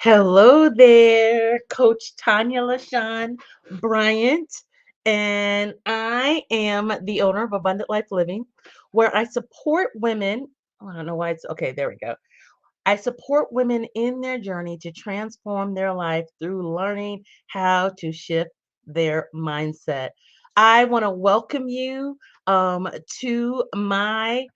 Hello there, Coach Tonya Lashun Bryant, and I am the owner of Abundant Life Living, where I support women. Oh, I don't know why it's okay. There we go. I support women in their journey to transform their life through learning how to shift their mindset. I want to welcome you to my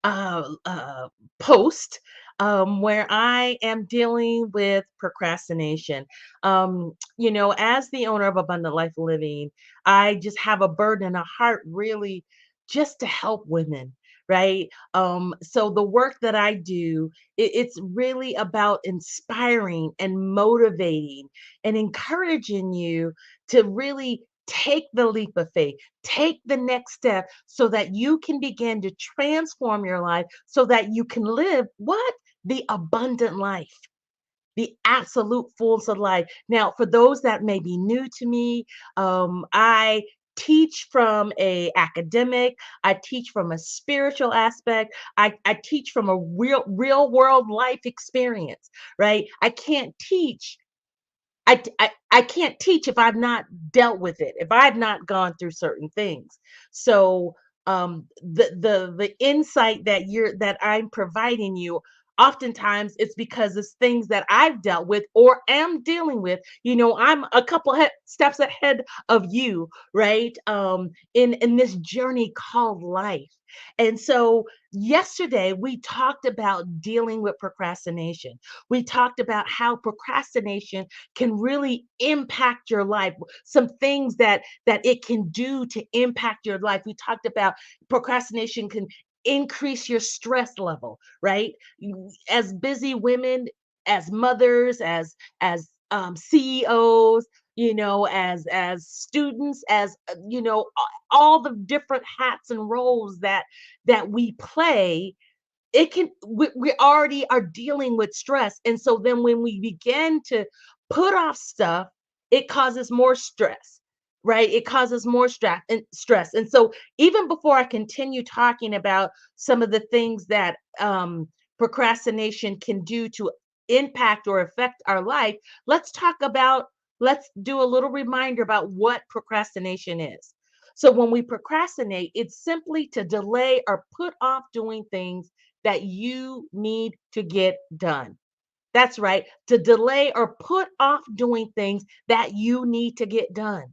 uh, post where I am dealing with procrastination. As the owner of Abundant Life Living, I just have a burden and a heart really just to help women. Right. So the work that I do, it's really about inspiring and motivating and encouraging you to really take the leap of faith, take the next step so that you can begin to transform your life so that you can live what? The abundant life, the absolute fullness of life. Now, for those that may be new to me, I teach from a academic, I teach from a spiritual aspect, I teach from a real world life experience, right? I can't teach if I've not dealt with it, if I've not gone through certain things. So the insight that I'm providing you, oftentimes it's because it's things that I've dealt with or am dealing with. I'm a couple steps ahead of you, right? In this journey called life. And so yesterday we talked about dealing with procrastination. We talked about how procrastination can really impact your life, some things that it can do to impact your life. We talked about procrastination can increase your stress level, right? As busy women, as mothers, as CEOs, as students, as all the different hats and roles that we play. We already are dealing with stress, and so then when we begin to put off stuff, it causes more stress, right? It causes more stress. And so even before I continue talking about some of the things that procrastination can do to impact or affect our life, let's do a little reminder about what procrastination is. So when we procrastinate, it's simply to delay or put off doing things that you need to get done. That's right, to delay or put off doing things that you need to get done.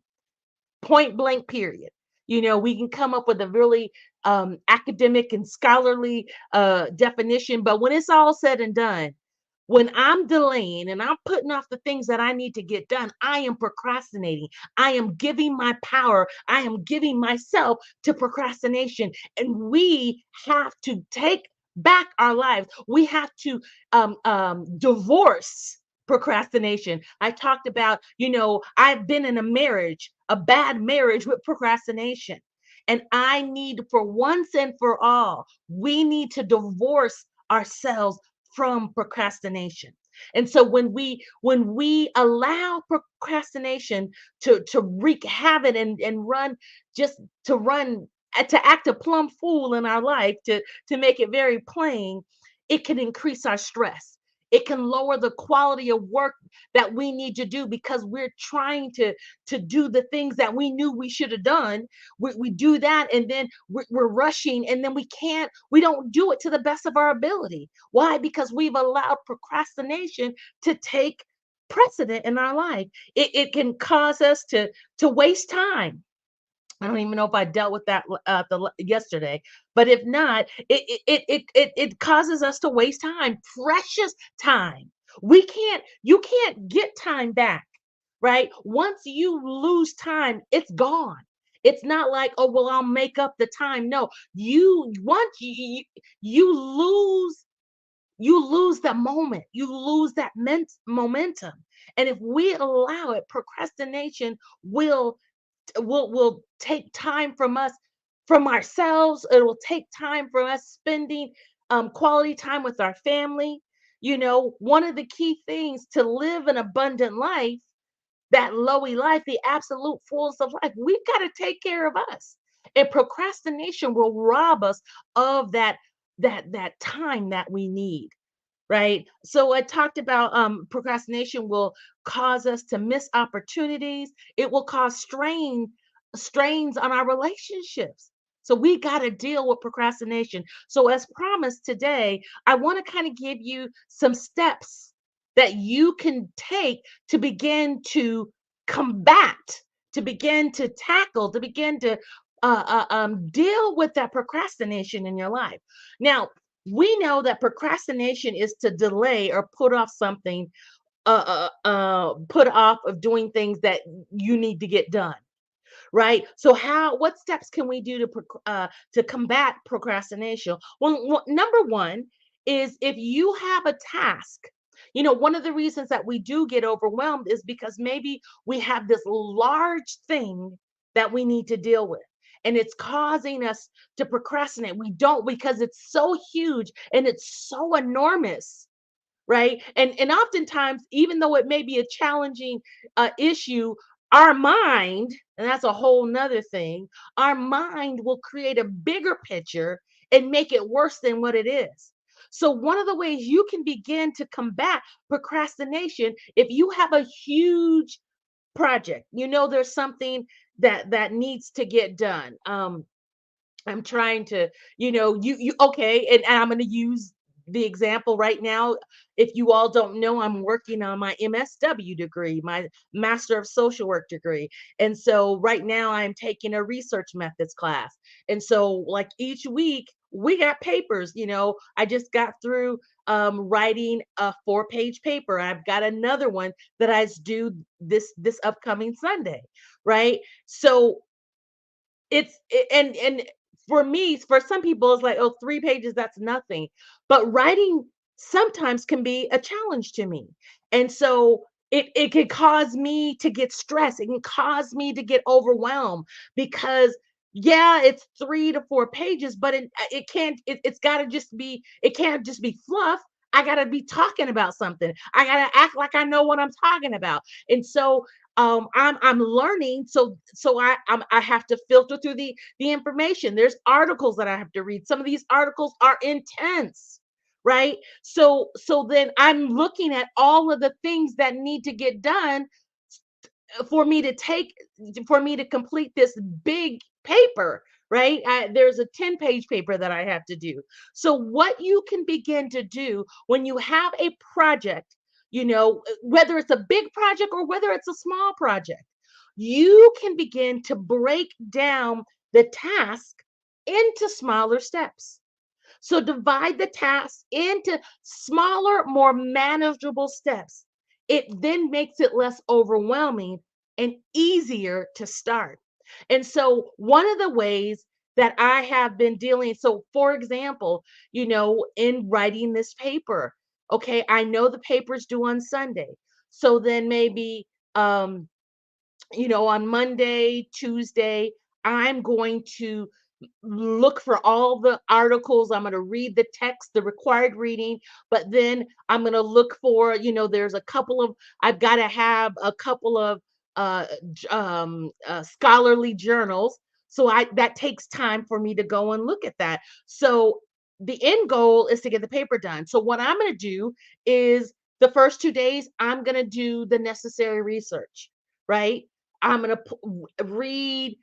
Point blank, period. We can come up with a really academic and scholarly definition, but when it's all said and done, when I'm delaying and I'm putting off the things that I need to get done, I am procrastinating. I am giving my power, I am giving myself to procrastination. And we have to take back our lives. We have to divorce procrastination. I talked about, I've been in a bad marriage with procrastination. And I need, for once and for all, we need to divorce ourselves from procrastination. And so when we allow procrastination to wreak havoc and run just to run to act a plumb fool in our life, to make it very plain, it can increase our stress. It can lower the quality of work that we need to do because we're trying to do the things that we knew we should have done. We do that, and then we're rushing, and then we don't do it to the best of our ability. Why? Because we've allowed procrastination to take precedent in our life. It can cause us to waste time. I don't even know if I dealt with that yesterday, but if not, it causes us to waste time, precious time. You can't get time back, right? Once you lose time, it's gone. It's not like, oh well, I'll make up the time. No, you once you lose you lose that moment. You lose that momentum. And if we allow it, procrastination will take time from us, from ourselves. It will take time from us spending quality time with our family. One of the key things to live an abundant life, that lowy life, the absolute fullness of life, we've got to take care of us. And procrastination will rob us of that time that we need, right? So I talked about procrastination will cause us to miss opportunities. It will cause strains on our relationships. So we got to deal with procrastination. So as promised today, I want to kind of give you some steps that you can take to begin to combat, to begin to tackle, to begin to deal with that procrastination in your life. Now, we know that procrastination is to delay or put off something, put off of doing things that you need to get done, right? So what steps can we do to combat procrastination? Well, number one is if you have a task. One of the reasons that we do get overwhelmed is because maybe we have this large thing that we need to deal with. And it's causing us to procrastinate. We don't because it's so huge and it's so enormous, right? And oftentimes, even though it may be a challenging issue, our mind, and that's a whole nother thing, our mind will create a bigger picture and make it worse than what it is. So one of the ways you can begin to combat procrastination, if you have a huge project, there's something that needs to get done. I'm trying to, you okay, and I'm going to use the example right now. If you all don't know, I'm working on my MSW degree, my Master of Social Work degree. And so right now I'm taking a research methods class. And so like each week we got papers, I just got through writing a 4-page paper. I've got another one that I due this upcoming Sunday, right? So and for me, for some people, it's like, oh, 3 pages, that's nothing. But writing sometimes can be a challenge to me. And so it can cause me to get stressed. It can cause me to get overwhelmed because yeah, it's 3 to 4 pages, but it can't, it's gotta just be, it can't just be fluff. I gotta be talking about something. I gotta act like I know what I'm talking about. And so I'm learning, I have to filter through the information. There's articles that I have to read. Some of these articles are intense, right? So then I'm looking at all of the things that need to get done for me to take for me to complete this big paper, right? There's a 10-page paper that I have to do. So what you can begin to do when you have a project, whether it's a big project or whether it's a small project, you can begin to break down the task into smaller steps. So divide the task into smaller, more manageable steps. It then makes it less overwhelming and easier to start. And so one of the ways that I have been dealing, so for example, in writing this paper, okay, I know the paper's due on Sunday. So then maybe on Monday, Tuesday, I'm going to look for all the articles. I'm going to read the text, the required reading, but then I'm going to look for, there's a couple of, I've got to have a couple of scholarly journals. So that takes time for me to go and look at that. So the end goal is to get the paper done. So what I'm going to do is the first 2 days, I'm going to do the necessary research, right? I'm going to read,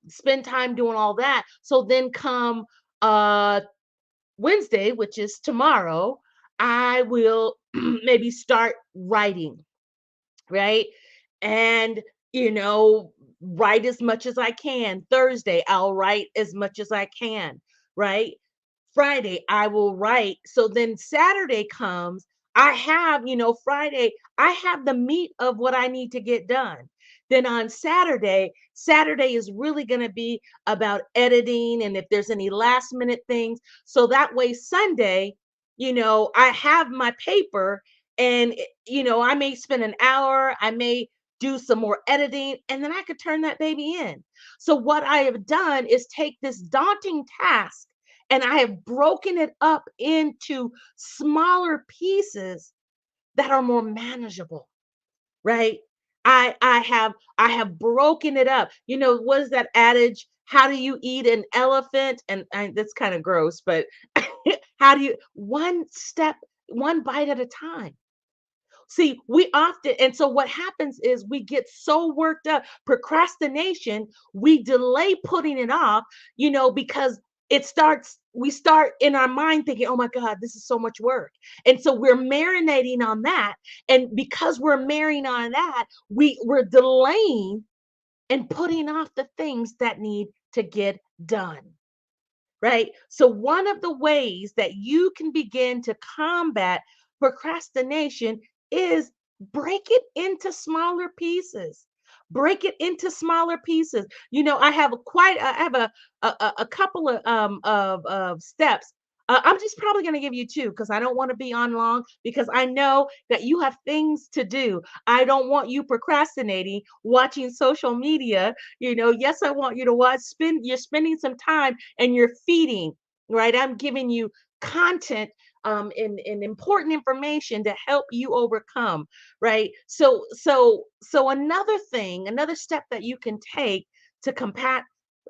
spend time doing all that. So then come Wednesday, which is tomorrow, I will maybe start writing, right? And, you know, write as much as I can. Thursday, I'll write as much as I can, right? Friday, I will write. So then Saturday comes, I have, Friday, I have the meat of what I need to get done. Then on Saturday is really going to be about editing and if there's any last minute things. So that way, Sunday, I have my paper and, I may spend an hour, I may do some more editing, and then I could turn that baby in. So what I have done is take this daunting task and I have broken it up into smaller pieces that are more manageable, right? I have broken it up. What is that adage? How do you eat an elephant? And that's kind of gross, but How do you, one step, one bite at a time. See, we often, and so what happens is we get so worked up. Procrastination, we delay putting it off, because we start in our mind thinking, oh my God, this is so much work. And so we're marinating on that. And because we're marinating on that, we're delaying and putting off the things that need to get done. Right? So, one of the ways that you can begin to combat procrastination is break it into smaller pieces. Break it into smaller pieces. I have a couple of steps. I'm just probably going to give you two because I don't want to be on long because I know that you have things to do. I don't want you procrastinating, watching social media. Yes, I want you to you're spending some time and you're feeding, right? I'm giving you content and important information to help you overcome, right? So another step that you can take to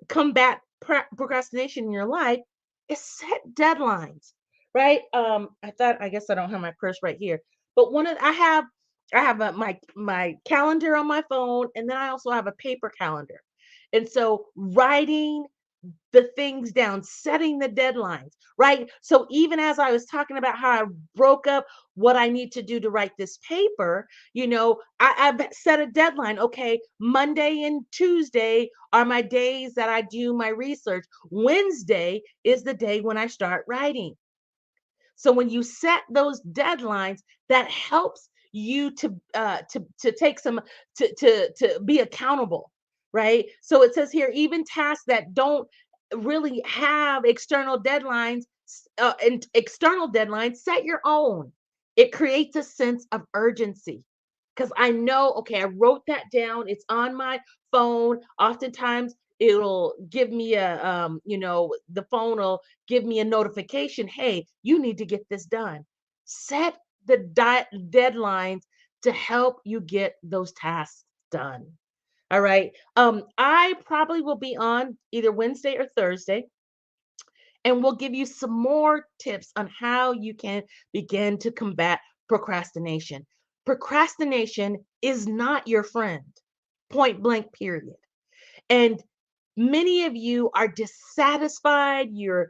combat procrastination in your life is set deadlines, right? I guess I don't have my purse right here, but I have my calendar on my phone, and then I also have a paper calendar. And so writing the things down, setting the deadlines, right? So even as I was talking about how I broke up what I need to do to write this paper, I've set a deadline. Okay, Monday and Tuesday are my days that I do my research. Wednesday is the day when I start writing. So when you set those deadlines, that helps you to take some to be accountable, right? So it says here, even tasks that don't really have external deadlines, set your own. It creates a sense of urgency because I know, okay, I wrote that down. It's on my phone. Oftentimes it'll give me the phone will give me a notification. Hey, you need to get this done. Set the deadlines to help you get those tasks done. All right. I probably will be on either Wednesday or Thursday, and we'll give you some more tips on how you can begin to combat procrastination. Procrastination is not your friend, point blank, period. And many of you are dissatisfied, you're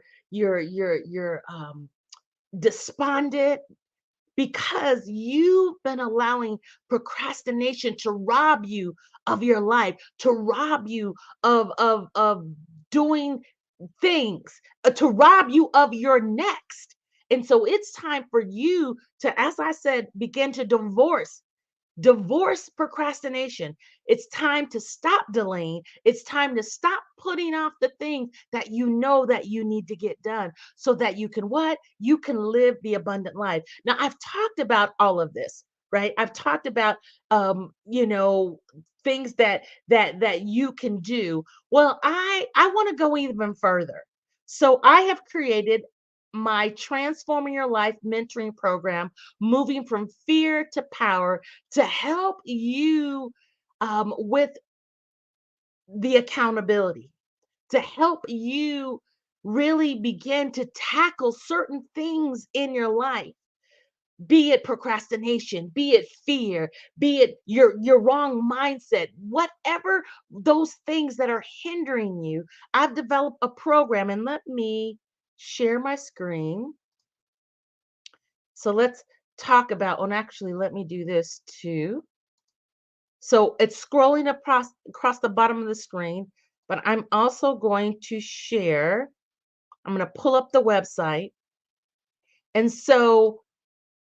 despondent because you've been allowing procrastination to rob you of your life, to rob you of doing things, to rob you of your next. And so it's time for you to, as I said, begin to divorce procrastination. It's time to stop delaying. It's time to stop putting off the things that you know that you need to get done so that you can what? You can live the abundant life. Now, I've talked about all of this, right? I've talked about things that you can do. Well, I want to go even further. So I have created my Transforming Your Life mentoring program, moving from fear to power, to help you with the accountability, to help you really begin to tackle certain things in your life, be it procrastination, be it fear, be it your wrong mindset, whatever those things that are hindering you. I've developed a program, and let me share my screen. So let's talk about, and actually let me do this too. So it's scrolling across the bottom of the screen, but I'm also going to share. I'm going to pull up the website. And so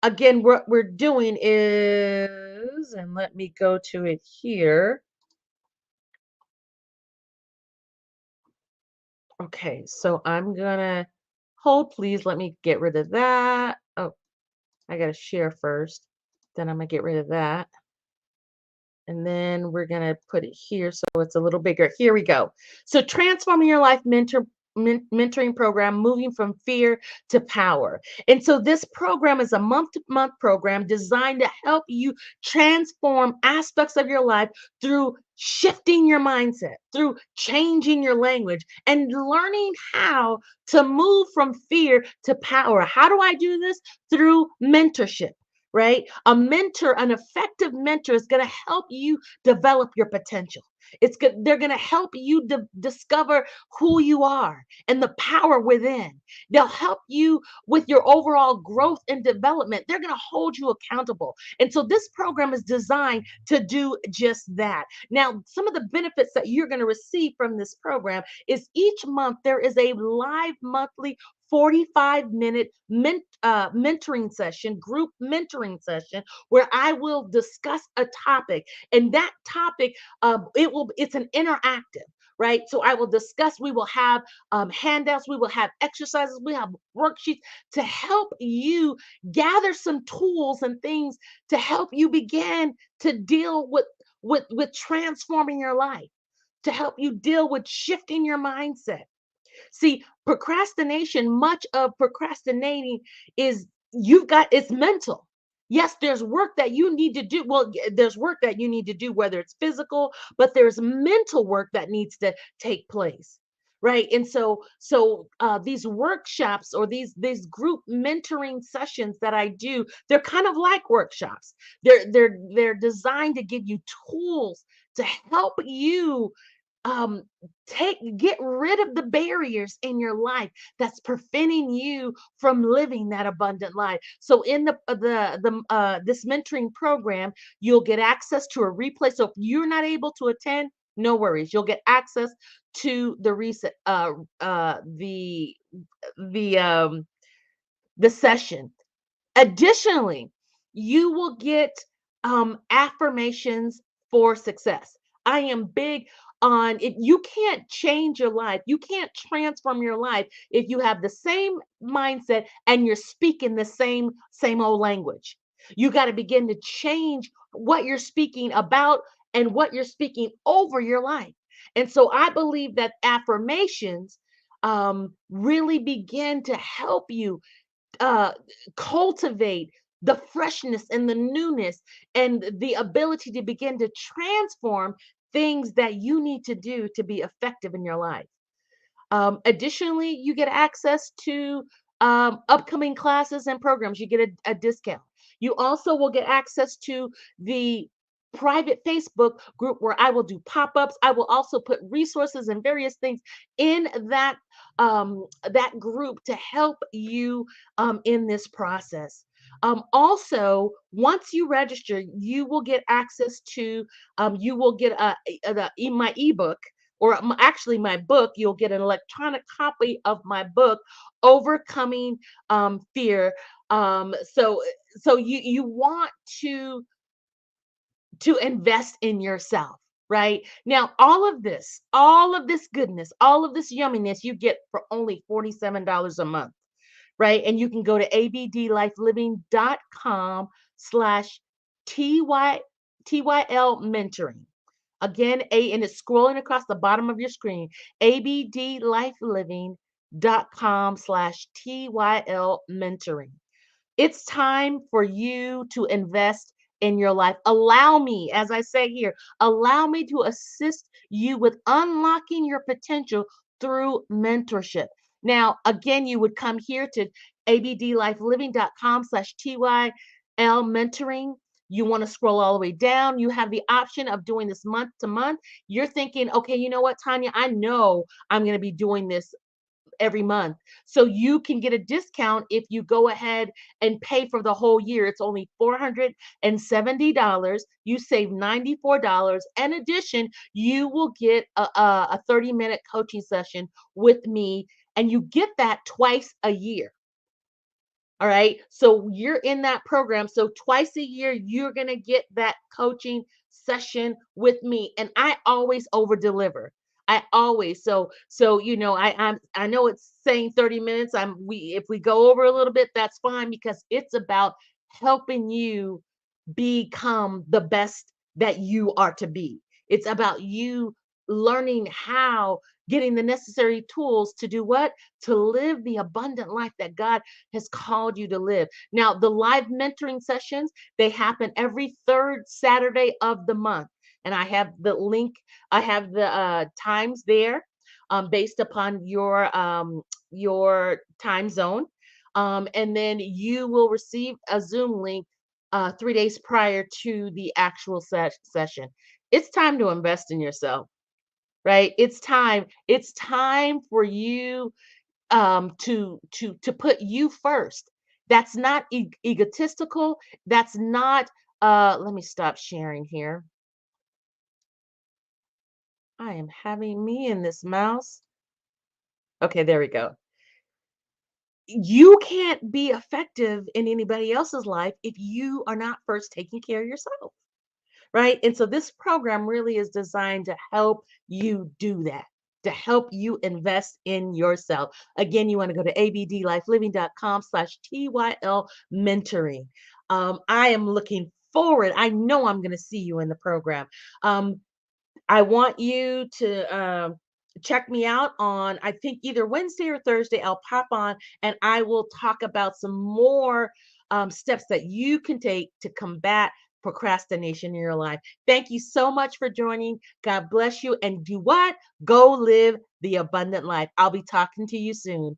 again, what we're doing is, and let me go to it here. Okay, so I'm gonna hold, please. Let me get rid of that. Oh, I gotta share first. Then I'm gonna get rid of that. And then we're going to put it here so it's a little bigger. Here we go. So Transforming Your Life mentoring program, moving from fear to power. And so this program is a month-to-month program designed to help you transform aspects of your life through shifting your mindset, through changing your language, and learning how to move from fear to power. How do I do this? Through mentorship. Right? A mentor, an effective mentor is going to help you develop your potential. It's good. They're going to help you discover who you are and the power within. They'll help you with your overall growth and development. They're going to hold you accountable. And so this program is designed to do just that. Now, some of the benefits that you're going to receive from this program is each month there is a live monthly 45-minute mentoring session, group mentoring session, where I will discuss a topic. And that topic, it's an interactive. Right. So I will discuss, we will have handouts, we will have exercises, we have worksheets to help you gather some tools and things to help you begin to deal with transforming your life, to help you deal with shifting your mindset. See, procrastination, much of procrastinating is it's mental. Yes, there's work that you need to do. Well, there's work that you need to do, whether it's physical, but there's mental work that needs to take place. Right. And these workshops or these group mentoring sessions that I do, they're kind of like workshops. They're designed to give you tools to help you um get rid of the barriers in your life that's preventing you from living that abundant life. So in the this mentoring program, you'll get access to a replay. So if you're not able to attend, no worries, you'll get access to the reset the the session. Additionally, you will get affirmations for success. I am big on it. You can't change your life. You can't transform your life if you have the same mindset and you're speaking the same old language. You got to begin to change what you're speaking about and what you're speaking over your life. And so I believe that affirmations really begin to help you uh, cultivate the freshness and the newness and the ability to begin to transform things that you need to do to be effective in your life. Additionally, you get access to upcoming classes and programs. You get a discount. You also will get access to the private Facebook group where I will do pop-ups. I will also put resources and various things in that group to help you in this process. Also, once you register, you will get access to you will get my ebook or actually my book. You'll get an electronic copy of my book, Overcoming Fear. So you want to invest in yourself. Right now, all of this goodness, all of this yumminess you get for only $47 a month. Right, and you can go to abdlifeliving.com/tyl mentoring. Again, and it's scrolling across the bottom of your screen, abdlifeliving.com/tyl mentoring. It's time for you to invest in your life. Allow me, as I say here, allow me to assist you with unlocking your potential through mentorship. Now, again, you would come here to abdlifeliving.com/tyl mentoring. You want to scroll all the way down. You have the option of doing this month to month. You're thinking, okay, you know what, Tonya, I know I'm going to be doing this every month. So you can get a discount if you go ahead and pay for the whole year. It's only $470. You save $94. In addition, you will get a 30-minute coaching session with me, and you get that twice a year. All right. So you're in that program. So twice a year, you're going to get that coaching session with me. And I always over deliver. I always I know it's saying 30 minutes. If we go over a little bit, that's fine, because it's about helping you become the best that you are to be. It's about you learning how getting the necessary tools to do what? To live the abundant life that God has called you to live. Now, the live mentoring sessions, they happen every third Saturday of the month. And I have the link, I have the times there based upon your time zone. And then you will receive a Zoom link 3 days prior to the actual session. It's time to invest in yourself, right? It's time for you to put you first. That's not egotistical. That's not let me stop sharing here. I am having me and this mouse. Okay, there we go. You can't be effective in anybody else's life if you are not first taking care of yourself, right? And so this program really is designed to help you do that, to help you invest in yourself. Again, you want to go to abdlifeliving.com/TYL mentoring. I am looking forward. I know I'm going to see you in the program. I want you to check me out on, I think, either Wednesday or Thursday. I'll pop on and I will talk about some more steps that you can take to combat procrastination in your life. Thank you so much for joining. God bless you. And do what? Go live the abundant life. I'll be talking to you soon.